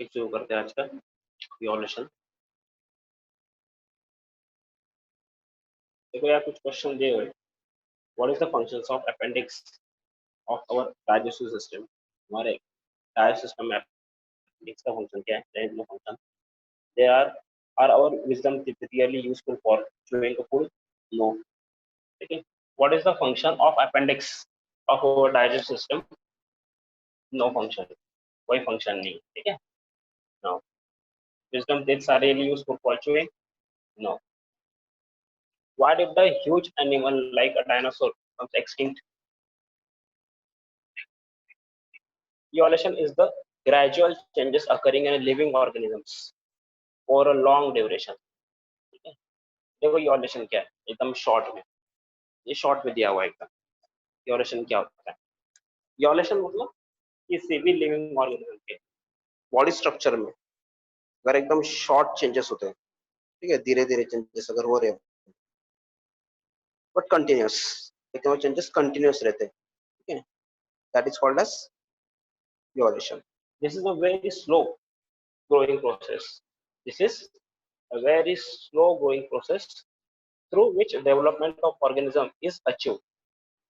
एक शुरू करते हैं आज का इवोल्यूशन। देखो यार कुछ क्वेश्चन दिए हुए। What is the functions of appendix of our digestive system? हमारे डाइजेस्टिव सिस्टम में अपेंडिक्स का फंक्शन क्या है? Digestive function they are our wisdom teeth really useful for chewing food? No. ठीक है। What is the function of appendix of our digestive system? No function, कोई function नहीं। ठीक है। No. Wisdom teeth are really useful for chewing? No. Why did the huge animal like a dinosaur becomes extinct? Evolution is the gradual changes occurring in living organisms for a long duration. ठीक है। देखो evolution क्या है एकदम short में, ये short में दिया हुआ है एकदम। evolution क्या होता है? evolution मतलब किसी भी लिविंग ऑर्गेनिज्म के बॉडी स्ट्रक्चर में अगर एकदम शॉर्ट चेंजेस होते हैं, ठीक है, धीरे धीरे चेंजेस अगर हो रहे हैं बट कंटिन्यूस, लेकिन वो चेंजेस कंटिन्यूस रहते हैं, ठीक है, that is called as evolution. This is a very slow growing process. This is a very slow growing process through which development of organism is achieved.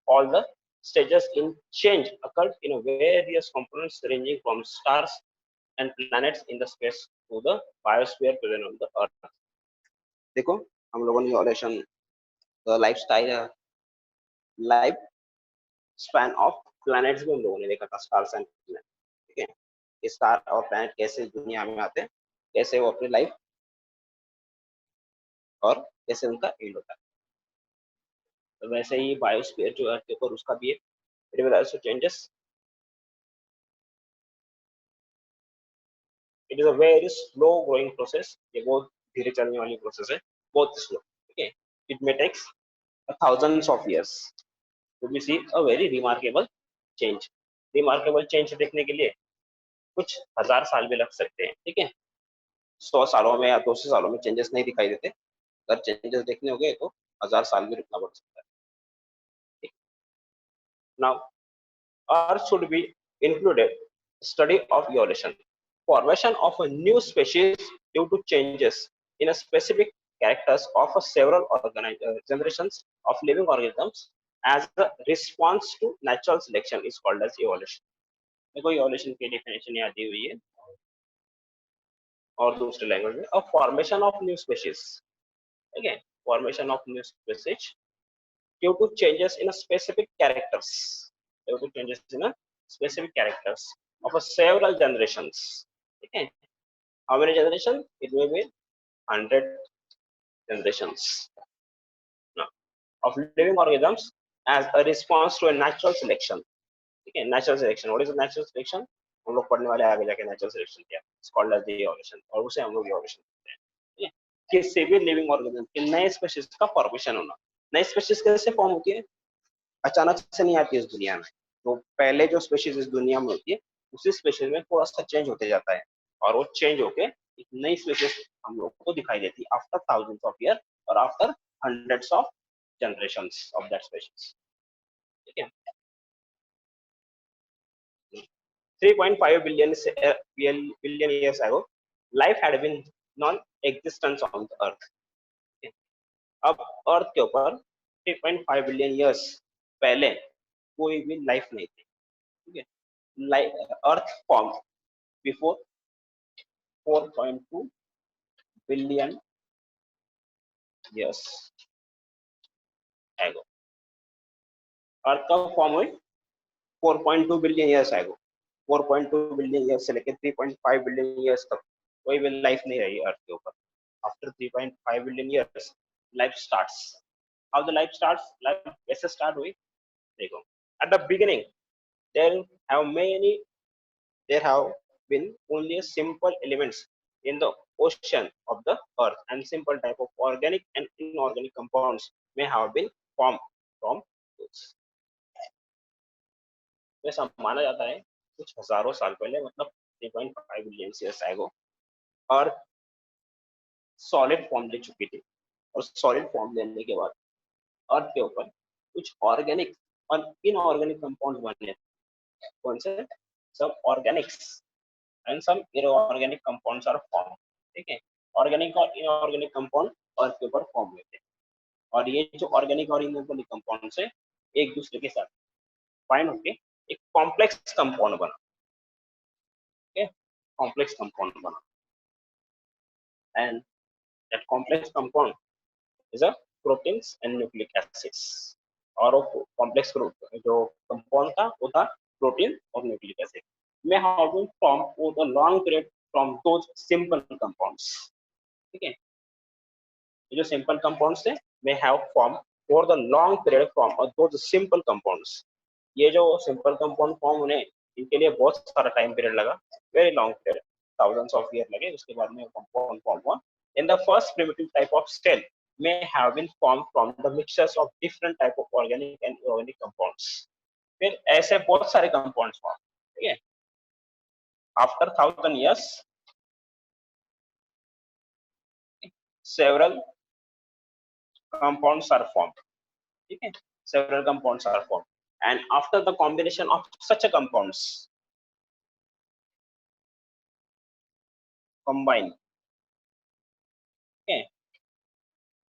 All the stages in change occurred in various components ranging from stars and planets in the space to the biosphere present on the earth. देखो हम लोगों ने evolution life span of planets भी हम लोगों ने देखा था, स्टार्स एंड प्लैनेट। ठीक है, स्टार और प्लैनेट कैसे दुनिया में आते हैं, कैसे वो अपनी लाइफ और कैसे उनका एंड होता है। तो वैसे ही बायोस्फीयर जो अर्थ के ऊपर उसका भी है, it will also changes. It is a very slow growing process, ये बहुत धीरे चलने वाली प्रोसेस है, बहुत स्लो। ठीक है, it may takes thousands of years to be see a very remarkable change. Remarkable change देखने के लिए कुछ हजार साल भी लग सकते हैं। ठीक है, 100 सालों में या 200 सालों में चेंजेस नहीं दिखाई देते, अगर चेंजेस देखने होंगे तो 1000 साल भी रुकना पड़ सकता है। Now Earth should be included study of evolution. Formation of a new species due to changes in a specific characters of a several generations of living organisms as a response to natural selection is called as evolution. देखो evolution की definition यहाँ दी हुई है और दूसरे language में, a formation of new species. Again, formation of new species due to changes in a specific characters, due to changes in a specific characters of a several generations. Okay, how many generations? It may be 100 generations no, of living organisms as a response to a natural selection. Okay, natural selection. What is the natural selection? हम लोग पढ़ने वाले आगे जाके natural selection क्या, it's called as the evolution, और उसे हम लोग इवोल्यूशन कहते हैं। किसी भी लिविंग ऑर्गेनिज्म के नए स्पीशीज का फॉर्मेशन होना। नई स्पीशीज कैसे फॉर्म होती है? अचानक से नहीं आती है इस दुनिया में, तो पहले जो स्पीशीज इस दुनिया में होती है उसी स्पीशीज में थोड़ा सा चेंज होते जाता है और वो चेंज होके एक नई स्पीशीज हम लोग को दिखाई देती है आफ्टर थाउजेंड्स ऑफ ईयर और after hundreds of generations of that species. ठीक है, 3.5 billion years ago life had been non-existence on the earth. अब अर्थ के ऊपर 3.5 बिलियन ईयर्स पहले कोई भी लाइफ नहीं थी। ठीक है, Earth form before 4.2 billion years ago. Earth का फॉर्म हुई 4.2 बिलियन ईयर्स एगो। 4.2 बिलियन ईयर्स से लेकर 3.5 बिलियन ईयर्स तक कोई भी लाइफ नहीं रही अर्थ के ऊपर। After 3.5 billion years life starts. How the life starts? Life कैसे स्टार्ट हुई? देखो, at the beginning there have been only simple elements in the ocean of the earth, and simple type of organic and inorganic compounds may have been formed from those. ऐसा माना जाता है कुछ हजारों साल पहले, मतलब 3.5 बिलियन ईयर्स ago अर्थ solid form ले चुकी थी, और सॉलिड फॉर्म लेने के बाद अर्थ के ऊपर कुछ ऑर्गेनिक और इनऑर्गेनिक कंपाउंड्स बने। कौन से? सब Organics and some inorganic compounds are formed. ठीक है, ऑर्गेनिक और इनऑर्गेनिक कंपाउंड अर्थ के ऊपर फॉर्म हुए थे, और ये जो ऑर्गेनिक और इनऑर्गेनिक कंपाउंड्स है एक दूसरे के साथ फाइन होके एक कॉम्प्लेक्स कंपाउंड बना. Okay, complex compound बना, and that complex compound is a proteins and nucleic acids. और वो कॉम्प्लेक्स जो कंपाउंड था वो था प्रोटीन और nucleic acid. May how to form for the long period from those simple compounds. ठीक है, ये जो सिंपल कंपाउंड्स थे may have form for the long period from those simple compounds. ये जो सिंपल कंपाउंड फॉर्म होने इनके लिए बहुत सारा टाइम पीरियड लगा, very long period, thousands of years लगे, उसके बाद में कंपाउंड फॉर्म हुआ. In the first primitive type of cell may have been formed from the mixtures of different type of organic and inorganic compounds. फिर ऐसे बहुत सारे कंपाउंड्स फॉर्म. ठीक है, after 1000 years several compounds are formed. ठीक है, several compounds are formed, and after the combination of such a compounds combine, okay,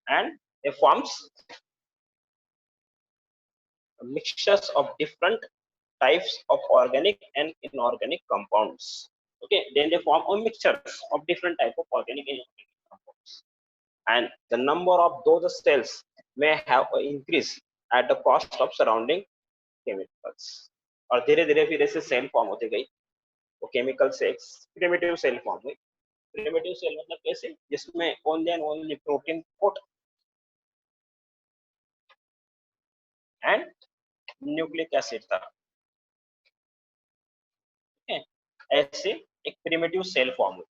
and it forms mixtures of different types of organic and inorganic compounds. Okay, then they form a mixture of different type of organic and inorganic compounds, and the number of those cells may have increased at the cost of surrounding chemicals. और धीरे धीरे फिर ऐसे cell form होती गई, वो chemical से primitive cell form हुई. प्रिमिटिव सेल मतलब कैसे, जिसमें only and only protein coat and nucleic acid था. ऐसे एक प्रिमिटिव सेल फॉर्म हुई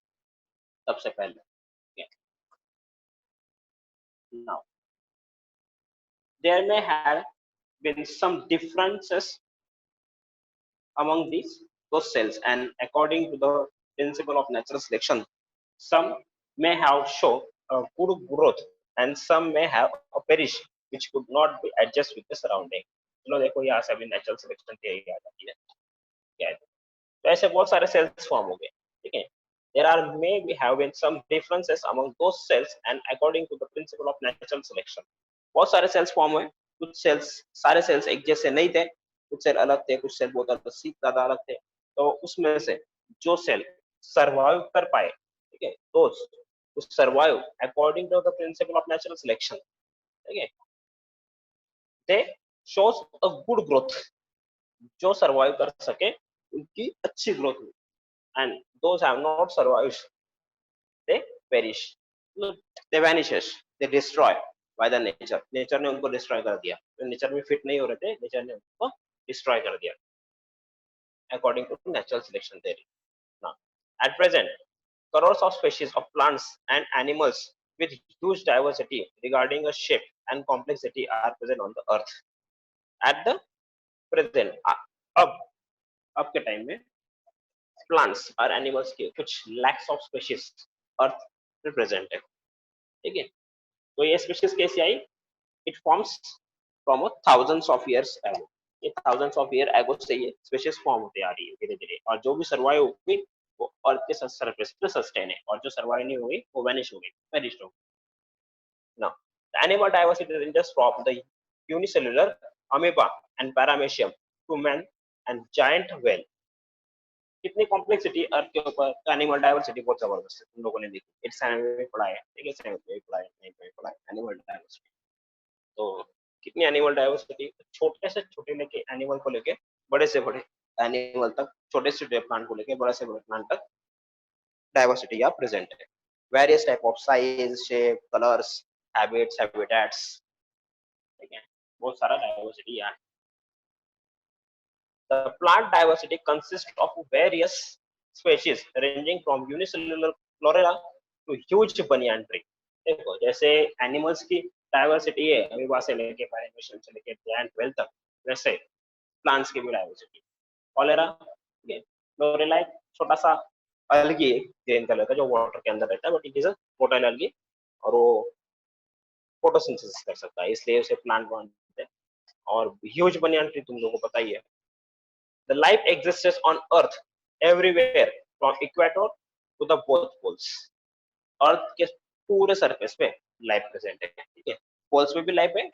सबसे पहले. Now there may have been some differences among those cells, and according to the principle of natural selection, some may have show a good growth and some may have a perish which could not be adjust with the surrounding. चलो देखो यहाँ से अभी natural selection की आ जाती है क्या है. तो ऐसे बहुत सारे सेल्स फॉर्म हो गए. ठीक है, there are maybe have been some differences among those cells and according to the principle of natural selection. बहुत सारे सेल्स फॉर्म हुए, कुछ सेल्स, सारे सेल्स एक जैसे नहीं थे, कुछ सेल अलग थे, कुछ सेल बहुत ज्यादा अलग थे. तो उसमें से जो सेल सर्वाइव कर पाए, ठीक है, those survive according to the principle of natural selection. ठीक है, they shows a good growth. जो सर्वाइव कर सके उनकी अच्छी ग्रोथ हुई, and those have not survived, they perish, they vanishes, they destroy by the nature. Nature ने उनको डिस्ट्रॉय कर दिया, तो नेचर में फिट नहीं हो रहे थे, नेचर ने उनको डिस्ट्रॉय कर दिया according to natural selection theory. Now at present crores of species of plants and animals with huge diversity regarding a shape and complexity are present on the earth. At the present अब के time में plants और animals के कुछ lakhs of species अर्थ में present है. ठीक है, तो ये स्पीशीज कैसे आई, it forms from thousands of years ago. ये थाउजेंड्स ऑफ ईयर एगो से ये स्पीशीज फॉर्म होते आ रही है धीरे धीरे, और जो भी सर्वाइव हुई वो अर्थ के सरफेस पे सस्टेन है, और जो सर्वाइव नहीं हुई वो वैनिश हो गई, पेरिश हो गई. Now the animal diversity ranges from the unicellular amoeba and paramecium to man and giant whale. कितनी कॉम्प्लेक्सिटी अर्थ के ऊपर, एनिमल डाइवर्सिटी बहुत जबरदस्त है, तुम लोगों ने देखी, इट्स में पढ़ा है. ठीक है, सेवन में पढ़ा है, नहीं में पढ़ा है एनिमल डाइवर्सिटी. तो कितनी एनिमल डाइवर्सिटी, छोटे से छोटे लेके एनिमल को लेके बड़े से बड़े एनिमल तक, छोटे से छोटे प्लांट को लेके बड़े से बड़े प्लांट तक डाइवर्सिटी यहाँ प्रेजेंट है. Various type of size, shape, colours, habits, habitats. ठीक है, बहुत सारा डाइवर्सिटी यहाँ है. The plant diversity consists of various species ranging from unicellular flora to huge banyan tree. देखो जैसे एनिमल्स की डाइवर्सिटी है अमीबा से लेके पैरामेशियम से लेके प्लांट वेल तक, वैसे प्लांट्स की भी डाइवर्सिटी. कॉलेरा, ठीक है, फ्लोरेला एक छोटा सा अलगी ग्रीन कलर का जो वाटर के अंदर रहता है, but it is a motile algae, और वो फोटोसिंथेसिस कर सकता है, इसलिए उसे प्लांट बोलते हैं. और ह्यूज बनियान ट्री तुम लोगों को पता ही है. The life exists on earth everywhere from equator to the both poles. Earth के पूरे सरफेस पे लाइफ प्रेजेंट है, ठीक है। पोल्स पे भी लाइफ है,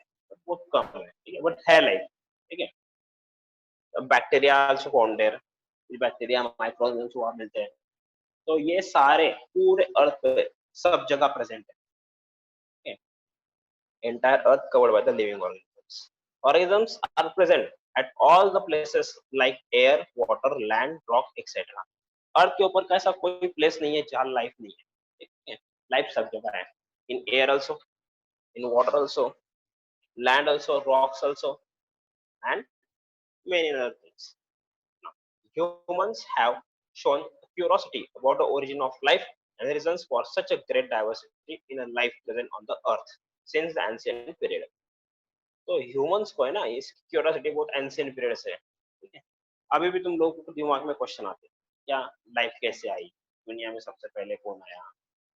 बहुत कम है, ठीक है, बट है लाइफ, ठीक है। Bacteria also found there, bacteria microorganism वहां मिलते हैं। तो ये सारे पूरे अर्थ पे सब जगह प्रेजेंट है, entire earth covered by the living organisms. Organisms are present at all the places like air, water, land, rock, etc. अर्थ के ऊपर का ऐसा कोई प्लेस नहीं है जहाँ लाइफ नहीं है, ठीक है। लाइफ सब जगह है, in air also, in water also, land also, rocks also, and many other things. Now, humans have shown curiosity about the origin of life and the reasons for such a great diversity in a life present on the earth since the ancient period. तो humans को है ना, इस curiosity बहुत ancient period से है, ठीक है। अभी भी तुम लोगों को दिमाग में क्वेश्चन आते हैं, क्या लाइफ कैसे आई, दुनिया में सबसे पहले कौन आया,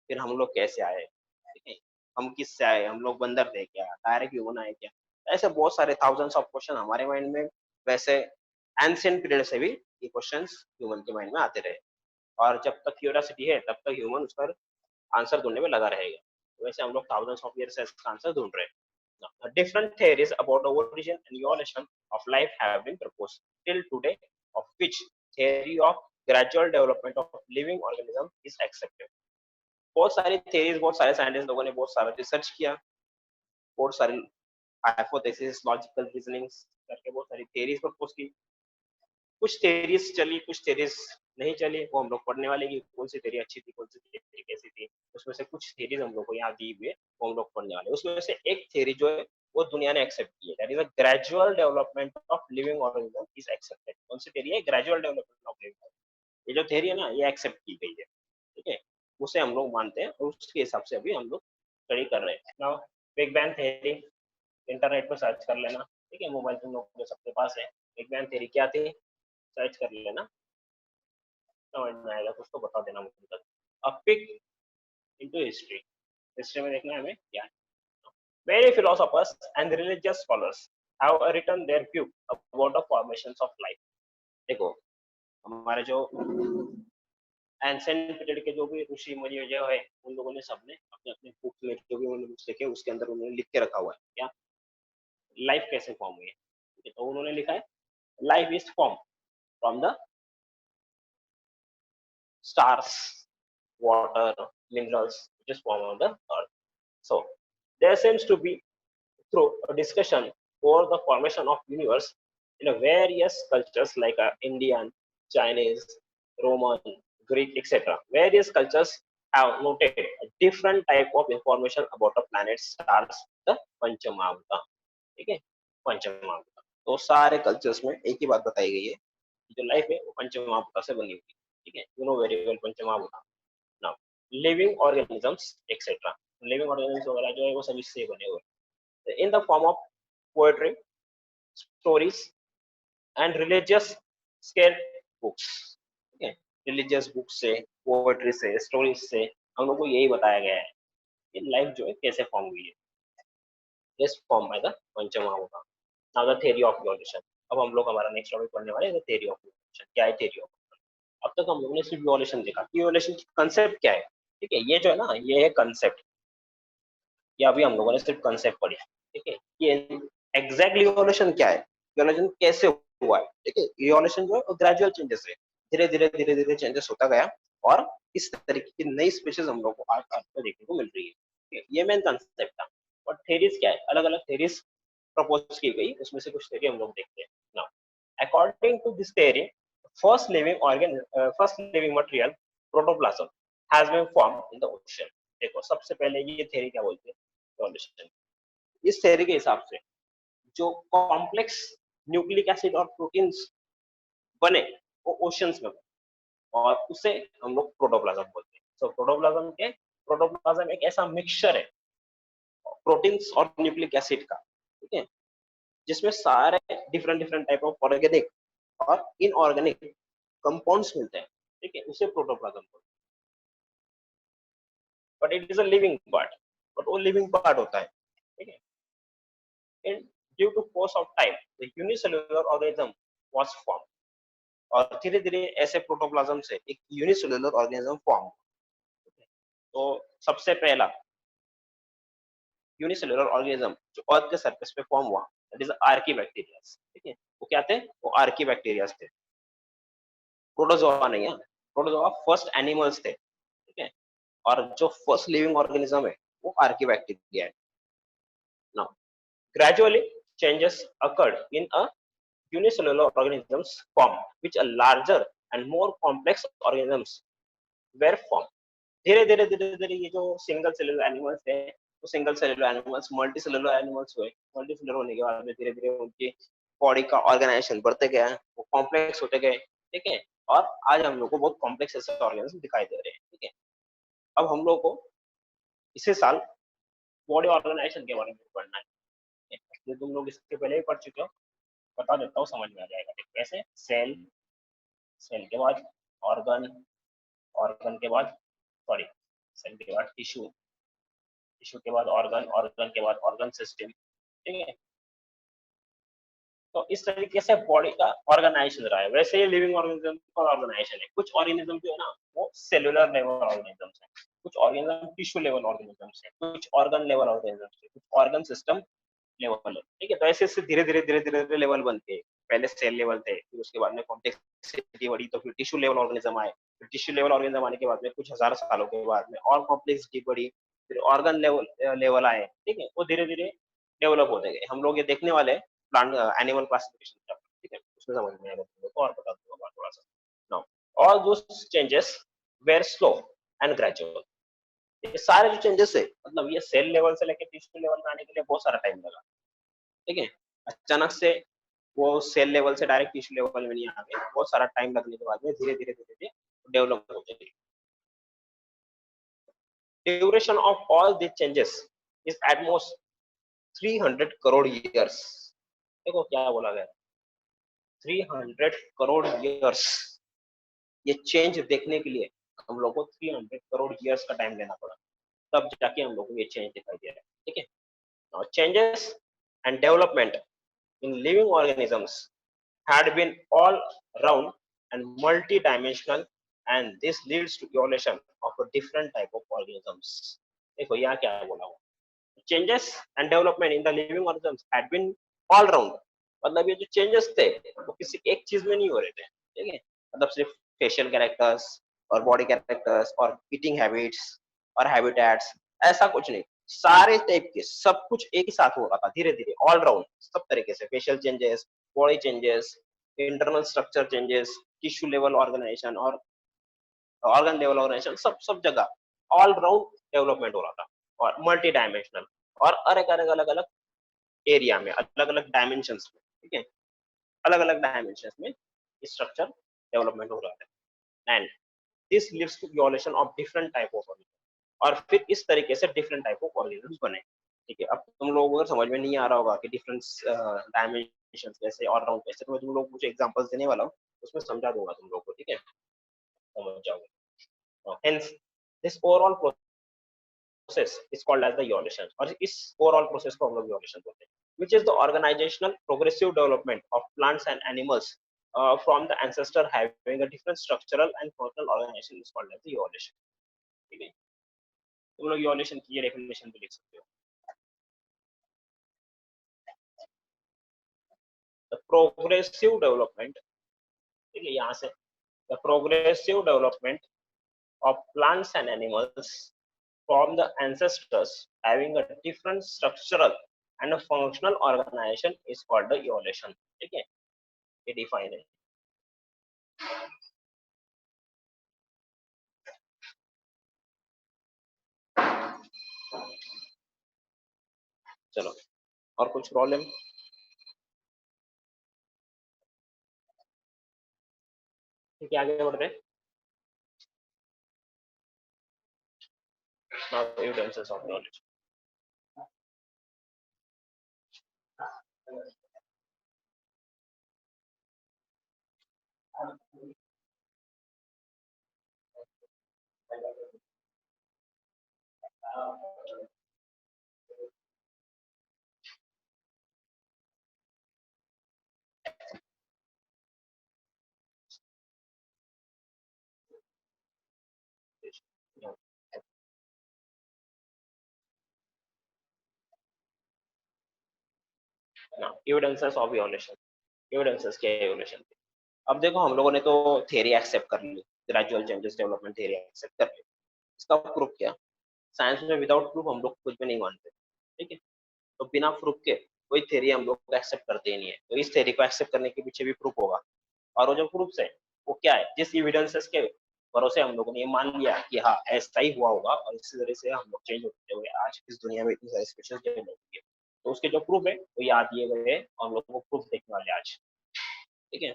फिर हम लोग कैसे आए, ठीक है, हम किससे आए, हम लोग बंदर थे क्या, डायरेक्ट ह्यूमन आए क्या। ऐसे बहुत सारे थाउजेंड्स ऑफ क्वेश्चन हमारे माइंड में वैसे एंशिएंट पीरियड से भी ये क्वेश्चंस ह्यूमन के माइंड में आते रहे, और जब तक क्यूरियोसिटी है तब तक ह्यूमन उसका आंसर ढूंढने में लगा रहेगा। वैसे हम लोग थाउजेंड्स ऑफ ईयर से इसका आंसर ढूंढ रहे हैं। Now, different theories about the origin and evolution of life have been proposed till today, of which theory of gradual development of living organism is accepted. बहुत सारी theories, बहुत सारे scientist लोगों ने बहुत सारा रिसर्च किया, बहुत सारी हाइपोथेसिस, लॉजिकल रीजनिंग्स करके बहुत सारी theories प्रपोज की। कुछ theories चली, कुछ theories नहीं चली, वो हम लोग पढ़ने वाले की कौन सी theory अच्छी थी, कौन सी theory कैसी थी। उसमें से कुछ theories हम लोग को यहाँ दी हुई है, वो हम लोग पढ़ने वाले। उसमें से एक theory जो है वो दुनिया ने एक्सेप्ट की है, that is a gradual development of living organism is accepted. कौन सी theory है? Gradual development of living. ये जो theory है ना, ये एक्सेप्ट की गई है, ठीक है। उसे हम लोग मानते हैं और उसके हिसाब से अभी हम लोग स्टडी कर रहे हैं। Now big bang theory, internet पर सर्च कर लेना, ठीक है, मोबाइल तुम लोग के सबके पास है। बिग बैंग थ्योरी क्या थी, सर्च कर लेना, समझ में आएगा, कुछ तो बता देना मुझे तक। अ पिक इनटू हिस्ट्री, हिस्ट्री में देखना है हमें क्या है। Many philosophers and religious scholars have written their view about the formations of life. देखो, हमारे जो एंशिएंट पीरियड के जो भी ऋषि मुनि जो है, उन लोगों ने सबने अपने अपने बुक में जो भी उन्होंने बुक्स लिखे, उसके अंदर उन्होंने लिख के रखा हुआ है क्या, लाइफ कैसे फॉर्म हुई है। तो उन्होंने लिखा है, life is form from the stars, water, minerals, which is formed on the earth. So there seems to be, through a discussion over the formation of universe in a various cultures like Indian, Chinese, Roman, Greek, etc. Various cultures have noted a different type of information about the planets, stars, the Panchamabhuta. ठीक है, पंचमहाभूत। तो सारे cultures में एक ही बात बताई गई है, जो लाइफ है वो पंचमहाभूत से बनी हुई है, ठीक है। यू नो वेरी वेल पंचमहाभूत। Now living organisms etcetera, living organisms वगैरह जो है वो सभी से बने हुए हैं in the form of poetry, stories and religious scale books, ठीक है। रिलीजियस बुक से, पोएट्री से, स्टोरीज से हम लोग को यही बताया गया है कि लाइफ जो है कैसे फॉर्म हुई है, इस फॉर्म बाय द पंचमहाभूत। Now the theory of evolution, अब हम लोग हमारा नेक्स्ट टॉपिक पढ़ने वाले हैं, थ्योरी ऑफ इवोल्यूशन। क्या है थ्योरी ऑफ, अब तक हम लोगों ने सिर्फ इवोल्यूशन देखा कि इवोल्यूशन की कंसेप्ट क्या है, ठीक है। ये जो है ना, ये है कंसेप्ट, ये अभी हम लोगों ने सिर्फ कंसेप्ट पढ़ी, ठीक है। ये एग्जैक्टली इवोल्यूशन क्या है, इवोल्यूशन कैसे हुआ है, ठीक है। इवोल्यूशन जो है ग्रेजुअल चेंजेस है, धीरे धीरे चेंजेस होता गया, और इस तरीके की नई स्पीशीज हम लोग को आज देखने को मिल रही है, ठीक है। ये मेन कंसेप्ट था। और थेरीज क्या है, अलग अलग थेरीज प्रपोज की गई, उसमें से कुछ थेरी हम लोग देखते हैं now. According to this theory, first living material protoplasm has been formed in the ocean. देखो, सबसे पहले ये थ्योरी क्या बोलते हैं, इवोल्यूशन। इस थ्योरी के हिसाब से जो कॉम्प्लेक्स न्यूक्लिक एसिड और प्रोटीन्स बने वो ओशंस में बने, और उसे हम लोग प्रोटोप्लाज्म बोलते हैं। सो प्रोटोप्लाज्म एक ऐसा मिक्सचर है प्रोटीन्स और न्यूक्लिक एसिड का, ठीक है, जिसमें सारे different different type of organic और इनऑर्गेनिक कंपाउंड्स मिलते हैं, ठीक है। उसे प्रोटोप्लाज्म बोलते हैं। But it is a living part, but वो लिविंग पार्ट होता है, ठीक है। And due to course of time, the unicellular organism was formed. और धीरे धीरे ऐसे प्रोटोप्लाज्म से एक यूनिसेलुलर ऑर्गेनिज्म फॉर्म। तो सबसे पहला यूनिसेलुलर ऑर्गेनिज्म जो अर्थ के सरफेस पे फॉर्म हुआ, दैट इज आर्की-बैक्टीरिया। ठीक है, वो क्या थे? वो आर्की-बैक्टीरिया थे, प्रोटोजोआ नहीं है। प्रोटोजोआ फर्स्ट एनिमल्स थे, ठीक है, और जो फर्स्ट लिविंग ऑर्गेनिज्म है वो आर्की-बैक्टीरिया है। Now gradually changes occurred in a unicellular organisms form which a larger and more complex organisms were formed। धीरे धीरे ये जो सिंगल सेलुलर एनिमल्स थे वो single cellular animals multi cellular animals हुए। मल्टी सेलुलर होने के बाद में धीरे धीरे उनकी बॉडी का ऑर्गेनाइजेशन बढ़ते गया, वो कॉम्प्लेक्स होते गए। ठीक है, और आज हम लोग को बहुत कॉम्प्लेक्स ऐसे ऑर्गेनिज्म दिखाई दे रहे हैं। ठीक है, अब हम लोग को इसी साल बॉडी ऑर्गेनाइजेशन के बारे में पढ़ना है। इसलिए तुम लोग इसके पहले ही पढ़ चुके हो, बता देता हूँ, समझ में आ जाएगा। कैसे? सेल, सेल के बाद ऑर्गन, ऑर्गन के बाद सॉरी सेल के बाद टिश्यू, टिश्यू के बाद ऑर्गन, ऑर्गन के बाद ऑर्गन सिस्टम। ठीक है, तो इस तरीके से बॉडी का ऑर्गेनाइजेशन रहा है। वैसे ही लिविंग ऑर्गेनिज्म का ऑर्गेनाइजेशन है। कुछ ऑर्गेनिज्म जो है ना वो सेलुलर लेवल ऑर्गेनिजम्स है, कुछ ऑर्गेनिज्म टिश्यू लेवल ऑर्गेनिजम्स है, कुछ ऑर्गन लेवल ऑर्गेनिजम्स है, कुछ ऑर्गन सिस्टम लेवल है। ठीक है, तो ऐसे ऐसे धीरे धीरे लेवल बनते हैं। पहले सेल लेवल थे, फिर उसके बाद में कॉम्प्लेक्सिटी बढ़ी, तो फिर टिश्यू लेवल ऑर्गेनिज्म आए। फिर टिश्यू लेवल ऑर्गेनिज्म आने के बाद में कुछ हजार सालों के बाद में और कॉम्प्लेक्सिटी बढ़ी, फिर ऑर्गन लेवल लेवल आए। ठीक है, वो धीरे धीरे डेवलप होते गए। हम लोग ये देखने वाले प्लांट एनिमल क्लासिफिकेशन चैप्टर। ठीक है, उसमें समझ में आएगा तुम लोग को, और बता दूंगा थोड़ा सा। Now all those changes were slow and gradual. ये सारे जो चेंजेस है, मतलब ये सेल लेवल से लेकर टिश्यू लेवल में आने के लिए बहुत सारा टाइम लगा। ठीक है, अचानक से वो सेल लेवल से डायरेक्ट टिश्यू लेवल में नहीं आ गए। बहुत सारा टाइम लगने के बाद में धीरे धीरे डेवलप होते गए। Duration of all this changes is at most 300 crore years. देखो क्या बोला गया, 300 करोड़ ईयर्स। ये चेंज देखने के लिए हम लोग को 300 करोड़ ईयर्स का टाइम लेना पड़ा, तब जाके हम लोग को ये चेंज दिखाई दे रहा है। ठीक है, now changes and development in living organisms had been all round and multi-dimensional, and this leads to evolution of a different type of organisms। देखो यहाँ क्या बोला हूँ, changes and development in the living organisms had been all round। मतलब ये जो changes थे वो किसी एक चीज में नहीं हो रहे थे। ठीक है, मतलब सिर्फ facial characters और body characters और eating habits और habitats, ऐसा कुछ नहीं। सारे टाइप के सब कुछ एक ही साथ हो रहा था, धीरे धीरे ऑल राउंड सब तरीके से। Facial changes, body changes, internal structure changes, tissue level organisation और ऑर्गन लेवल ऑर्गेनाइजेशन, सब सब जगह ऑल राउंड डेवलपमेंट हो रहा था, और मल्टी डायमेंशनल, और अलग अलग अलग अलग एरिया में, अलग अलग डायमेंशंस में। ठीक है, अलग अलग डायमेंशंस में स्ट्रक्चर डेवलपमेंट हो रहा है। And this leads to evolution of different type of organism, और फिर इस तरीके से डिफरेंट टाइप ऑफ ऑर्गेनिज्म बने। ठीक है, अब तुम लोगों को अगर समझ में नहीं आ रहा होगा कि डिफरेंट डायमेंशन कैसे और राउंड कैसे, तो मैं तुम लोग कुछ एग्जांपल्स देने वाला हूँ, उसमें समझा दूंगा तुम लोग को। ठीक है, समझ जाओगे। Hence this overall process is called as the evolution, और इस ओवरऑल प्रोसेस को हम लोग इवोल्यूशन बोलते हैं, which is the organizational progressive development of plants and animals from the ancestor having a different structural and functional organization is called as the evolution। ठीक है, तुम लोग इवोल्यूशन की डेफिनेशन भी लिख सकते हो। द प्रोग्रेसिव डेवलपमेंट, ठीक है, यहाँ से the progressive development of plants and animals from the ancestors having a different structural and a functional organization is called the evolution। ठीक है, ये डिफाइन है। चलो, और कुछ प्रॉब्लम? ठीक है, आगे बढ़ रहे हैं। Now evidences of knowledge। ना एविडेंसेस ऑफ इवोल्यूशन, एविडेंसेस के इवोल्यूशन। अब देखो हम लोगों ने तो थ्योरी एक्सेप्ट कर ली, gradual changes development theory accept कर ली, इसका प्रूफ क्या? साइंस में विदाउट प्रूफ हम लोग कुछ भी नहीं मानते, ठीक है? तो बिना प्रूफ के कोई थ्योरी हम लोग एक्सेप्ट करते ही नहीं है, तो इस थ्योरी को एक्सेप्ट करने के पीछे भी प्रूफ होगा। और वो जो प्रूफ है वो क्या है? जिस एविडेंसेस के भरोसे हम लोगों ने ये मान लिया कि हाँ ऐसा ही हुआ होगा और इसी तरह से हम लोग चेंज होते हुए आज इस दुनिया में इतनी सारी स्पेशल डेवलप हुई है, तो उसके जो प्रूफ है वो याद दिए गए हैं और हम लोग को प्रूफ देखने वाले हैं आज, ठीक है?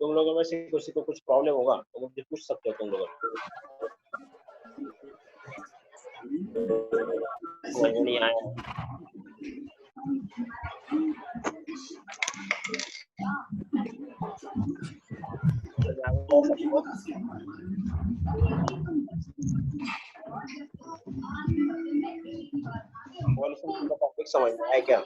तुम लोगों में से किसी को कुछ प्रॉब्लम होगा तो मुझे पूछ सकते हो तुम लोग, समझ में नहीं आया? टॉपिक समझ में आया क्या?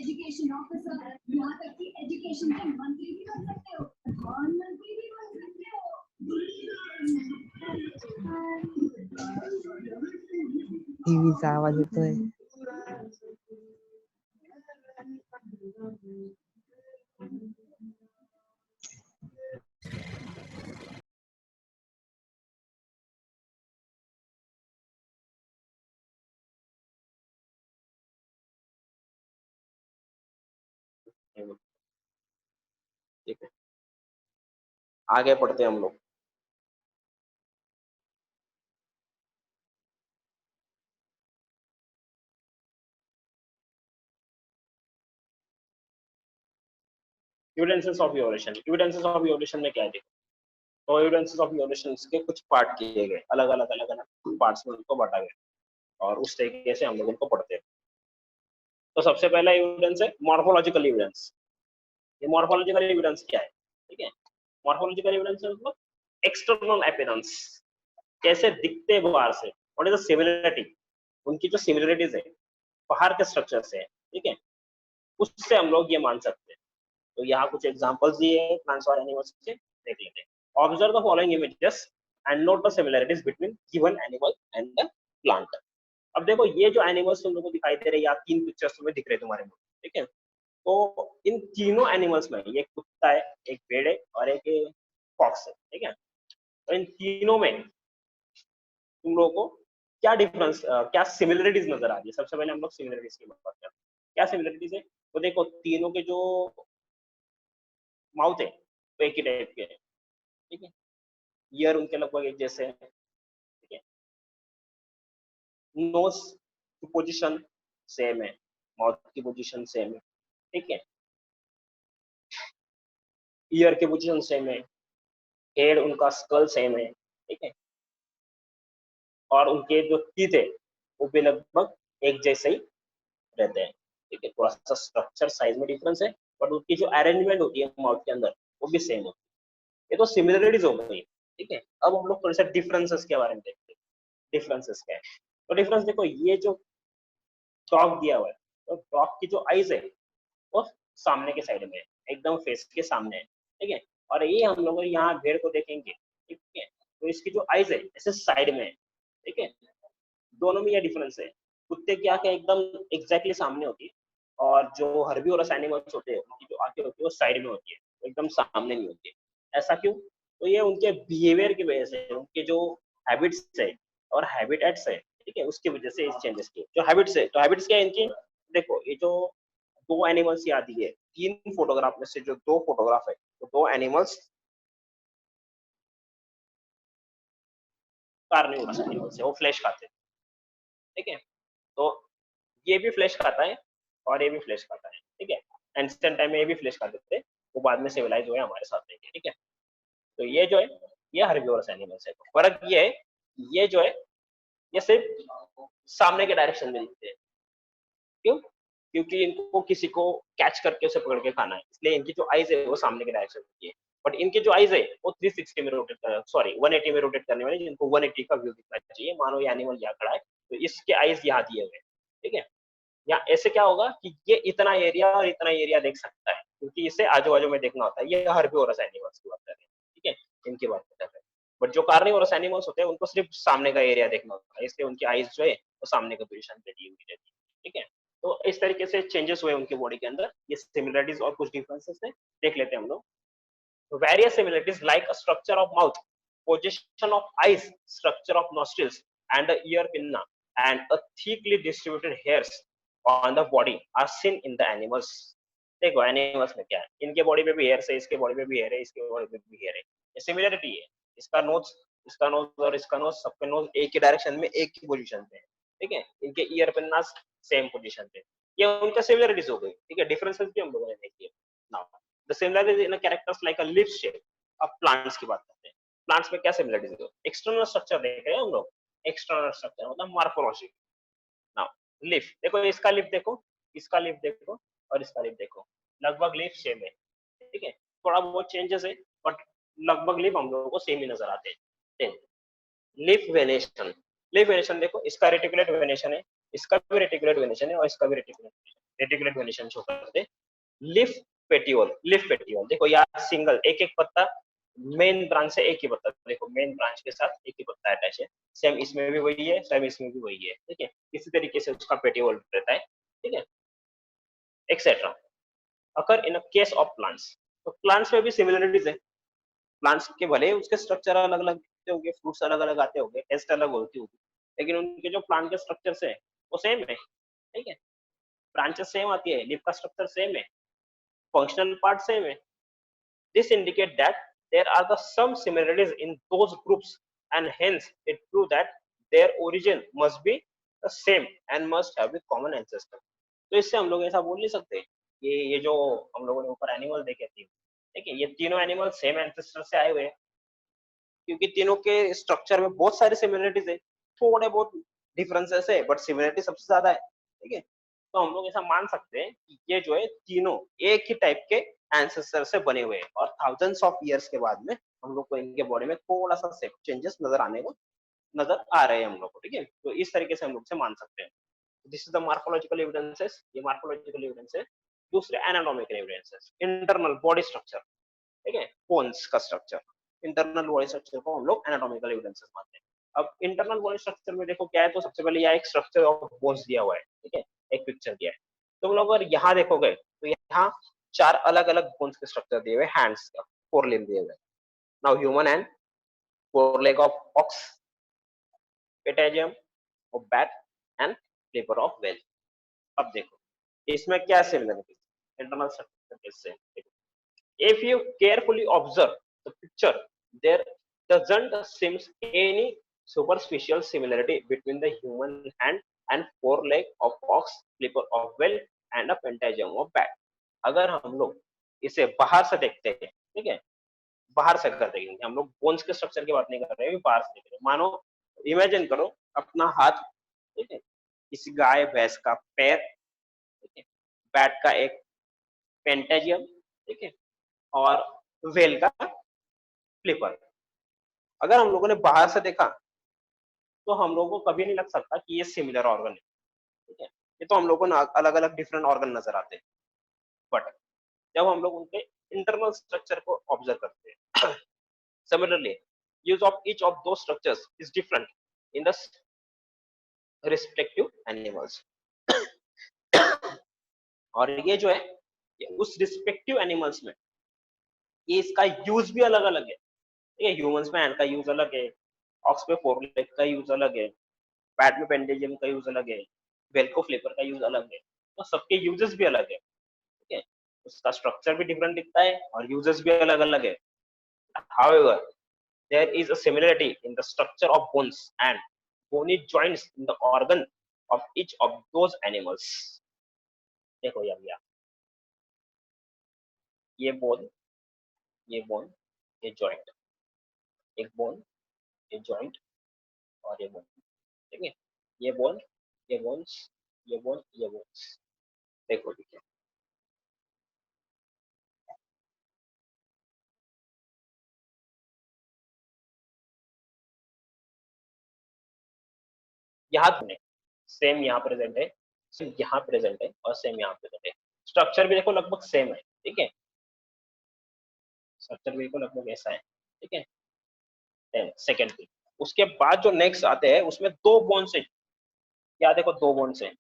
एजुकेशन ऑफिसर, यहाँ तक कि एजुकेशन के मंत्री भी बन सकते हो, प्रधानमंत्री भी बन सकते हो। टीवी का आवाज होता है। ठीक है, आगे पढ़ते हैं हम लोग। Evidences of evolution, evidences of evolution में क्या है? तो एविडेंसेस ऑफ इवोल्यूशन के कुछ पार्ट किए गए, अलग अलग अलग अलग पार्ट्स में उनको बांटा गया और उस तरीके से हम लोग उनको पढ़ते हैं। तो सबसे पहला एविडेंस है मॉर्फोलॉजिकल एविडेंस। ये मॉर्फोलॉजिकल एविडेंस क्या है? ठीक है, मॉर्फोलॉजिकल एविडेंस मतलब एक्सटर्नल अपीयरेंस, कैसे दिखते हैं बाहर से, व्हाट इज द सिमिलरिटी, उनकी जो सिमिलरिटीज है बाहर के स्ट्रक्चर से है, ठीक है, उससे हम लोग ये मान सकते हैं। तो यहाँ कुछ एग्जांपल्स दिए हैं प्लांट्स और एनिमल्स के, देख लेते हैं। Observe the following images and note the similarities between given animal and the plant. अब देखो ये जो एनिमल्स तुम लोगों को दिखाई दे रहे हैं, या तीन पिक्चर्स तुम्हें दिख रहे हैं तुम्हारे मुझे, ठीक है? तो इन तीनों एनिमल्स में एक कुत्ता है, एक भेड़ है और एक फॉक्स है, ठीक है? तो इन तीनों में तुम लोगों को क्या डिफरेंस, क्या सिमिलरिटीज नजर आ रही है? सबसे पहले हम लोग सिमिलरिटीज की बात करते हैं। क्या सिमिलरिटीज है? तो देखो तीनों के जो माउथ है वो एक ही टाइप के है, ठीक है? ईयर उनके लगभग एक जैसे है, ठीक है? नोज की पोजीशन सेम है, माउथ की पोजीशन सेम है, ठीक है? ईयर की पोजीशन सेम है, हेड उनका स्कल सेम है, ठीक है? और उनके जो टीथ है वो भी लगभग एक जैसे ही रहते हैं, ठीक है? थोड़ा सा स्ट्रक्चर साइज में डिफरेंस है, बट उनकी जो अरेंजमेंट होती है माउथ के अंदर वो भी सेम होती है। ये तो सिमिलरिटीज हो गई, ठीक है? अब हम लोग थोड़े से डिफरेंसेस के बारे में देखते हैं। डिफरेंसेस क्या है? तो डिफरेंस देखो, ये जो डॉग दिया हुआ है, तो डॉग की जो आईज है वो सामने के साइड में है, एकदम फेस के सामने है, ठीक है? और ये हम लोग यहाँ भेड़ को देखेंगे, ठीक है, तो इसकी जो आईज है ऐसे साइड में है, ठीक है? दोनों में ये डिफरेंस है। कुत्ते की आंखें एकदम एग्जैक्टली सामने होती है और जो हर्बीवोरस एनिमल्स होते हैं उनकी जो आंखें होती है वो साइड में होती है, एकदम सामने नहीं होती है। ऐसा क्यों? तो ये उनके बिहेवियर की वजह से, उनके जो हैबिट्स है और हैबिटेट्स है, ठीक है, उसकी वजह से इस चेंजेस की जो हैबिट्स है। तो हैबिट्स क्या है इनकी? देखो ये जो दो एनिमल्स यहाँ दिए, तीन फोटोग्राफ में से जो दो फोटोग्राफ है, तो दो एनिमल्स कार्निवोरस एनिमल्स है, वो फ्लैश खाते हैं, ठीक है? तो ये भी फ्लैश खाता है और ये भी फ्लैश खाता है, ठीक है? एंशिएंट टाइम में ये भी फ्लैश खाते थे, वो बाद में सिविलाइज हुए हमारे साथ रहेंगे, ठीक है? तो ये जो है ये हर्बिवोरस एनिमल्स है। फर्क ये है, ये जो है ये सिर्फ सामने के डायरेक्शन में दिखते हैं। क्यों? क्योंकि इनको किसी को कैच करके उसे पकड़ के खाना है, इसलिए इनकी जो आईज है वो सामने के डायरेक्शन में है। बट इनके जो आईज है वो 360 में रोटेट कर, सॉरी 180 में रोटेट करने वाले, जिनको 180 का व्यू दिखना चाहिए। मानो ये एनिमल यहाँ खड़ा है तो इसके आईज यहाँ दिए हुए हैं, ठीक है। या ऐसे क्या होगा कि ये इतना एरिया और इतना एरिया देख सकता है, क्योंकि इसे आजू बाजू में देखना होता है। ये हर्बिवोरस एनिमल्स की बात कर रहे हैं, ठीक है, इनकी बात कर रहे हैं। बट जो कार्निवोरस एनिमल्स होते हैं उनको सिर्फ सामने का एरिया देखना होता है, इसलिए उनकी आईज जो है वो सामने के पोजीशन पे दी हुई रहती है, ठीक है। तो इस तरीके से चेंजेस हुए उनकी बॉडी के अंदर। ये सिमिलरिटीज और कुछ डिफरेंसेस है, देख लेते हैं हम लोग। Various similarities like a structure of mouth, position of eyes, structure of nostrils, and the ear pinna, and a thickly distributed hairs on the body are seen in the animals. देखो animals में क्या है, इनके body पे भी hair है, इसके body पे भी हेयर है, इसके बॉडी पे भी हेयर है। ये सिमिलरिटी है। इसका नोज और इसका नोज, सबके नोज एक ही डायरेक्शन में एक ही पोजीशन पे है, ठीक है। इनके ईयर पिन्नास सेम पोजीशन पे। ये उनका सिमिलरिटीज हो गई, ठीक है। डिफरेंसेस भी हम लोगों ने देखी है। Now the similarities in characters like a leaf shape. अब प्लांट्स की बात करते हैं। प्लांट्स में क्या सिमिलरिटीज है? एक्सटर्नल स्ट्रक्चर देख रहे हैं हम लोग। एक्सटर्नल स्ट्रक्चर मतलब मॉर्फोलॉजी। नाउ लीफ देखो, इसका लीफ देखो, इसका लीफ देखो और इसका लीफ देखो, लगभग लीफ सेम है, ठीक है। थोड़ा बहुत चेंजेस है बट लगभग लीफ हम लोगों को सेम ही नजर आते हैं। लीफ वेनेशन, लीफ वेनेशन देखो, इसका रेटिकुलेट वेनेशन है, इसका भी रेटिकुलेट वेनेशन है और इसका भी रेटिकुलेट वेनेशन शो करते हैं। लीफ पेटियोल, लीफ पेटियोल देखो यार, सिंगल एक एक पत्ता, मेन ब्रांच से एक ही पत्ता, देखो मेन ब्रांच के साथ एक ही पत्ता अटैच है। सेम इसमें भी वही है, सेम इसमें भी वही है, ठीक है। इसी तरीके से उसका पेटियोल रहता है, ठीक है, etcetera. Occur in a case of plants, तो प्लांट्स में भी सिमिलरिटीज है। प्लांट्स के भले उसके स्ट्रक्चर अलग अलग होंगे, फ्रूट्स अलग अलग आते होंगे, टेस्ट अलग होती होगी, लेकिन उनके जो प्लांट के स्ट्रक्चर है वो सेम है, ठीक है। ब्रांचेस सेम आती है, लीफ का स्ट्रक्चर सेम है, फंक्शनल पार्ट सेम है। This indicate that there are some similarities in those groups, and hence it proves that their origin must be the same and must have a common ancestor. तो इससे हम लोग ऐसा बोल नहीं सकते कि ये जो हम लोगों ने ऊपर एनिमल देखे थे, ठीक है, ये तीनों एनिमल सेम एंसेस्टर से आए हुए हैं, क्योंकि तीनों के स्ट्रक्चर में बहुत सारी सिमिलरिटीज है। थोड़े बहुत डिफरेंसेस है बट सिमिलरिटी सबसे ज्यादा है, ठीक है। तो हम लोग ऐसा मान सकते हैं कि ये जो है तीनों एक ही टाइप के एंसेस्टर से बने हुए हैं, और थाउजेंड्स ऑफ ईयर्स के बाद में हम लोग को इनके बॉडी में थोड़ा सा चेंजेस नजर आ रहे हैं हम लोग को, ठीक है। तो इस तरीके से हम लोग से मान सकते हैं। This is the morphological evidences, ये मार्फोलॉजिकल एविडेंस है। दूसरे anatomical evidences, internal body structure, ठीक है, बोन्स का स्ट्रक्चर, इंटरनल बॉडी स्ट्रक्चर को हम लोग एनाटॉमिकल एविडेंसेस मानते हैं। अब इंटरनल बॉडी स्ट्रक्चर में देखो क्या है, तो सबसे पहले यहाँ एक स्ट्रक्चर ऑफ बोन्स दिया हुआ है, ठीक है, एक पिक्चर दिया है। तुम लोग अगर यहाँ देखोगे तो यहाँ चार अलग अलग बोन्स के स्ट्रक्चर दिए हुए, हैंड्स का फोर लिम्ब दिए हुए। Now human hand, four leg of ox, patagium of bat and लिवर ऑफ वेल। अब देखो इसमें क्या सिमिलरिटी इंटरनल स्ट्रक्चर से। If you carefully observe the picture, there doesn't seem any superficial similarity between the human hand and foreleg of ox, flipper of whale, and a pentagium of bat. अगर हम लोग इसे बाहर से देखते हैं, ठीक है, बाहर से कर देखेंगे, हम लोग बोन्स के स्ट्रक्चर की बात नहीं कर रहे हैं, बाहर से देख रहे हैं। मानो इमेजिन करो अपना हाथ, ठीक है, इस गाय भैंस का पैर, ठीक है, बैट का एक पेंटाजियम, ठीक है, और वेल का फ्लिपर। अगर हम लोगों ने बाहर से देखा तो हम लोगों को कभी नहीं लग सकता कि ये सिमिलर ऑर्गन है, ठीक है। ये तो हम लोगों को अलग अलग डिफरेंट ऑर्गन नजर आते हैं, बट जब हम लोग उनके इंटरनल स्ट्रक्चर को ऑब्जर्व करते हैं, similarly use of each of those structures is different in the respective animals. और ये जो है ये उस रिस्पेक्टिव एनिमल्स में ये इसका यूज भी अलग अलग है, ठीक है। ह्यूमंस में हैंड का यूज अलग है, ऑक्स पे फोर लेग का यूज अलग है, बैट में पेंडेजियम का यूज अलग है, वेल्को फ्लिपर का यूज अलग है। तो सबके यूजेस भी अलग है, ठीक है। उसका स्ट्रक्चर भी डिफरेंट दिखता है और यूजेस भी अलग अलग है। However, there is a similarity in the structure of bones and bony joints in the organ of each of those animals. देखो यार ये बोन, ये बोन, ये जॉइंट, एक बोन, ये जॉइंट और ये बोन, ठीक है, ये बोन, ये बोन्स, ये बोन, ये बोन्स। देखो ठीक है, यहाँ सेम यहाँ प्रेजेंट है, सेम यहाँ प्रेजेंट है और सेम यहाँ प्रेजेंट है। स्ट्रक्चर भी देखो लगभग सेम है, ठीक है, स्ट्रक्चर भी देखो लगभग ऐसा है, ठीक है। सेकेंड थिंग, उसके बाद जो नेक्स्ट आते हैं उसमें दो बोन्स है, क्या देखो दो बोन्स है,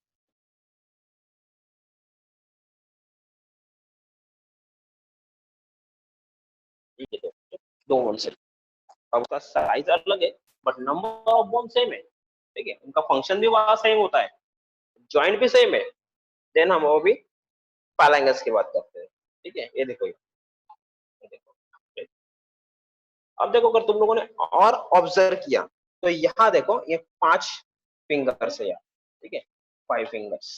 ठीक है, दो बोन्स है। अब उसका साइज अलग है but number of bone same है, ठीक है, उनका फंक्शन भी वहां सेम होता है, जॉइंट भी सेम है। देन हम वो भी पैलेंगस की बात करते हैं, ठीक है, ये देखो, ये देखो। अब देखो अगर तुम लोगों ने और ऑब्जर्व किया तो यहाँ देखो ये 5 फिंगर्स है यार, ठीक है, 5 फिंगर्स,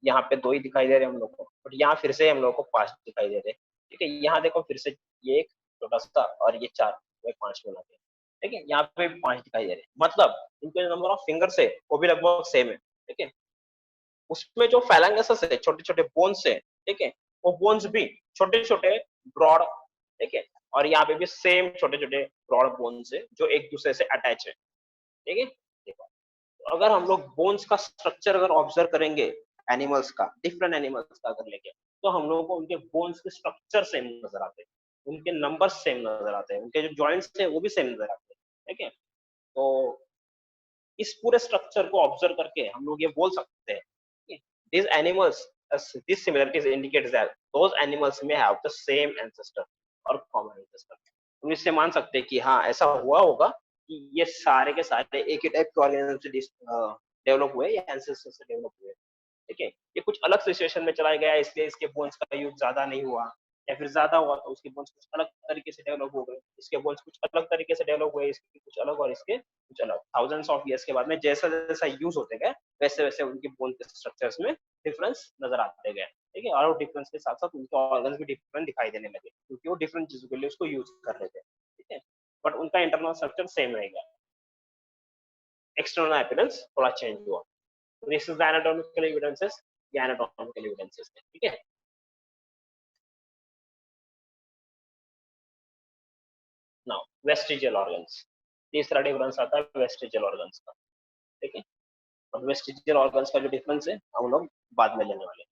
यहाँ पे 2 ही दिखाई दे रहे हैं हम लोग को, बट यहाँ फिर से हम लोग को 5 दिखाई दे रहे हैं, ठीक है। यहाँ देखो फिर से ये एक छोटा सा और ये 4, ये 5 बनाते हैं, ठीक है, यहाँ पे भी 5 दिखाई दे रहे हैं, मतलब इनके जो नंबर ऑफ फिंगर्स है वो भी लगभग सेम है, ठीक है। उसमें जो फैलांगस है, छोटे छोटे बोन्स है, ठीक है, वो बोन्स भी छोटे छोटे ब्रॉड, ठीक है, और यहाँ पे भी सेम छोटे छोटे ब्रॉड बोन्स है जो एक दूसरे से अटैच है, ठीक है। देखो अगर हम लोग बोन्स का स्ट्रक्चर अगर ऑब्जर्व करेंगे एनिमल्स का, डिफरेंट एनिमल्स का अगर लेके, तो हम लोगों को उनके बोन्स के स्ट्रक्चर सेम नजर आते हैं, उनके नंबर सेम नजर आते हैं, उनके जो जॉइंट्स है वो भी सेम नजर आते हैं, ठीक है। तो इस पूरे स्ट्रक्चर को ऑब्जर्व करके हम लोग ये बोल सकते हैं these animals, these similarities indicates that those animals may have the same ancestor और common ancestor। हम इससे मान सकते हैं कि हाँ ऐसा हुआ होगा कि ये सारे के सारे एक ही टाइप के ऑर्गेनिज्म से डेवलप हुए या एंसेस्टर से डेवलप हुए, ठीक है। ये कुछ अलग सिचुएशन में चला गया इसलिए इसके बोन्स का यूज ज्यादा नहीं हुआ, या फिर ज्यादा हुआ तो उसके बोन्स कुछ अलग तरीके से डेवलप हो गए, इसके बोन्स कुछ अलग तरीके से डेवलप हुए, इसके कुछ अलग और इसके कुछ अलग। थाउजेंड्स ऑफ ईयर्स के बाद में जैसा जैसा यूज होते गए वैसे वैसे उनके बोन के स्ट्रक्चर्स में डिफरेंस नजर आते गए, ठीक है। और डिफरेंस के साथ साथ उनके ऑर्गन्स भी डिफरेंट दिखाई देने लगे क्योंकि वो डिफरेंट चीजों के लिए उसको यूज कर रहे थे, ठीक है, बट उनका इंटरनल स्ट्रक्चर सेम रहेगा, एक्सटर्नल अपीयरेंस थोड़ा चेंज हुआ। This is the anatomical evidences, ये एनाटॉमिकल एविडेंसेस है, ठीक है। नाउ वेस्टिजियल ऑर्गन्स, तीसरा डिफरेंस आता है वेस्टिजियल ऑर्गन्स का, ठीक है। और वेस्टिजियल ऑर्गन्स का जो डिफरेंस है हम लोग बाद में लेने वाले हैं।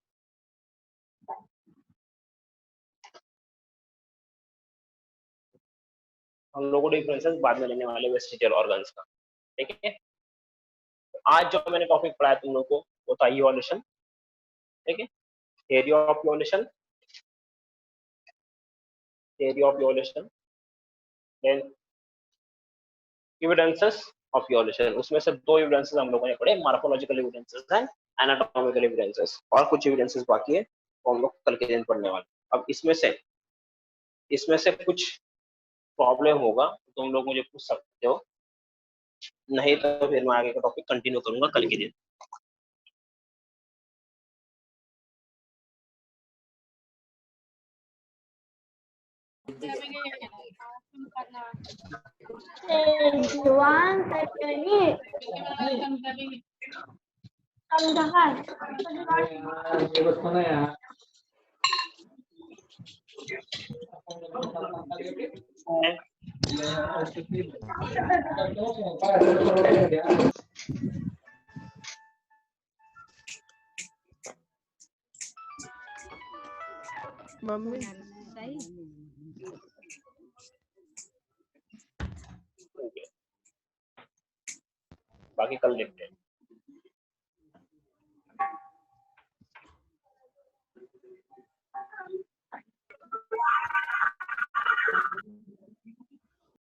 हम लोगों को डिफरेंसेस बाद में लेने वाले वेस्टिजियल ऑर्गन्स का, ठीक है। आज जो मैंने टॉपिक पढ़ाया तुम लोग को वो था इवोल्यूशन, ठीक है, theory of evolution, theory of evolution, then evidences of evolution. उसमें से 2 एविडेंसेस हम लोगों ने पढ़े, morphological evidences and anatomical evidences, और कुछ एविडेंसेस बाकी है वो हम लोग कल के दिन पढ़ने वाले। अब इसमें से कुछ प्रॉब्लम होगा तो तुम लोग मुझे पूछ सकते हो, नहीं तो फिर मैं आगे का टॉपिक कंटिन्यू करूंगा कल के दिन। मम्मी बाकी कल देखते हैं।